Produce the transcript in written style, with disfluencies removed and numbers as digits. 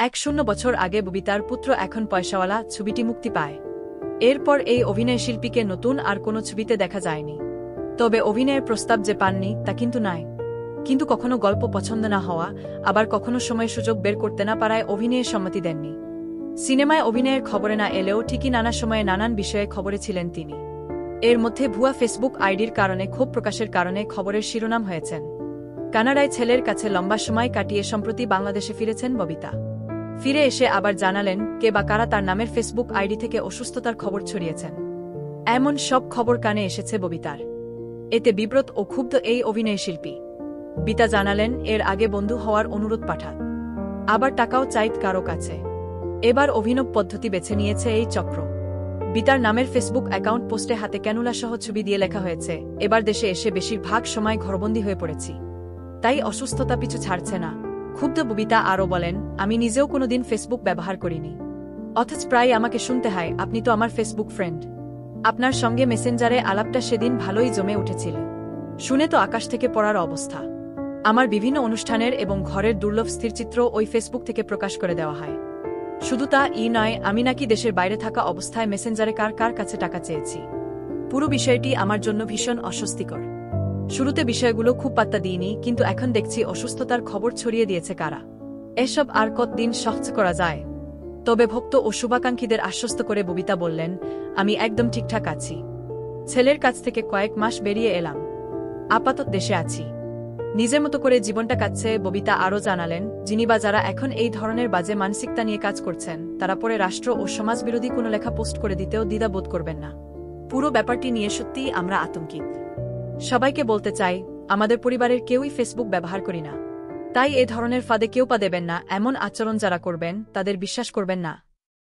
১০০ বছর আগে ববিতার পুত্র এখন পয়সাওয়ালা ছবিটি মুক্তি পায়। এরপর এই অভিনয় শিল্পীকে নতুন আর কোনো ছবিতে দেখা যায়নি। তবে অভিনয়ের প্রস্তাব যে পাননি তা কিন্তু নয়। কিন্তু কখনো গল্প পছন্দ না হওয়া, আবার কখনো সময় সুযোগ বের করতে না পারায় অভিনয়ের সম্মতি দেননি। সিনেমায় অভিনয়ের খবরে না এলেও ঠিকই নানা সময়ে নানান বিষয়ে খবরে ছিলেন তিনি। এর মধ্যে ভুয়া ফেসবুক আইডির কারণে ক্ষোভ প্রকাশের কারণে খবরের শিরোনাম হয়েছেন। কানাডায় ছেলের কাছে লম্বা সময় কাটিয়ে সম্প্রতি বাংলাদেশে ফিরেছেন ববিতা। ফিরে এসে আবার জানালেন কে বা কারা তার নামের ফেসবুক আইডি থেকে অসুস্থতার খবর ছড়িয়েছেন। এমন সব খবর কানে এসেছে ববিতার। এতে বিব্রত ও ক্ষুব্ধ এই অভিনয় শিল্পী। বিতা জানালেন এর আগে বন্ধু হওয়ার অনুরোধ পাঠান, আবার টাকাও চাইত কারো কাছে। এবার অভিনব পদ্ধতি বেছে নিয়েছে এই চক্র। বিতার নামের ফেসবুক অ্যাকাউন্ট পোস্টে হাতে ক্যানুলা সহ ছবি দিয়ে লেখা হয়েছে, এবার দেশে এসে বেশিরভাগ সময় ঘরবন্দি হয়ে পড়েছি, তাই অসুস্থতা পিছু ছাড়ছে না। ক্ষুব্ধ ববিতা আরও বলেন, আমি নিজেও কোনোদিন ফেসবুক ব্যবহার করিনি, অথচ প্রায় আমাকে শুনতে হয় আপনি তো আমার ফেসবুক ফ্রেন্ড। আপনার সঙ্গে মেসেঞ্জারে আলাপটা সেদিন ভালোই জমে উঠেছিল, শুনে তো আকাশ থেকে পড়ার অবস্থা। আমার বিভিন্ন অনুষ্ঠানের এবং ঘরের দুর্লভ স্থিরচিত্র ওই ফেসবুক থেকে প্রকাশ করে দেওয়া হয়। শুধু তা নয়, আমি নাকি দেশের বাইরে থাকা অবস্থায় মেসেঞ্জারে কার কার কাছে টাকা চেয়েছি। পুরো বিষয়টি আমার জন্য ভীষণ অস্বস্তিকর। শুরুতে বিষয়গুলো খুব পাত্তা দিইনি, কিন্তু এখন দেখছি অসুস্থতার খবর ছড়িয়ে দিয়েছে কারা। এসব আর কতদিন সহ্য করা যায়? তবে ভক্ত ও শুভাকাঙ্ক্ষীদের আশ্বস্ত করে ববিতা বললেন, আমি একদম ঠিকঠাক আছি। ছেলের কাছ থেকে কয়েক মাস বেরিয়ে এলাম, আপাতত দেশে আছি, নিজের মতো করে জীবনটা কাটছে। ববিতা আরও জানালেন, যিনি বা যারা এখন এই ধরনের বাজে মানসিকতা নিয়ে কাজ করছেন তারা পরে রাষ্ট্র ও সমাজবিরোধী কোনো লেখা পোস্ট করে দিতেও দ্বিধা বোধ করবেন না। পুরো ব্যাপারটি নিয়ে সত্যিই আমরা আতঙ্কিত। সবাইকে বলতে চাই, আমাদের পরিবারের কেউই ফেসবুক ব্যবহার করি না, তাই এ ধরনের ফাঁদে কেউ পা দেবেন না। এমন আচরণ যারা করবেন তাদের বিশ্বাস করবেন না।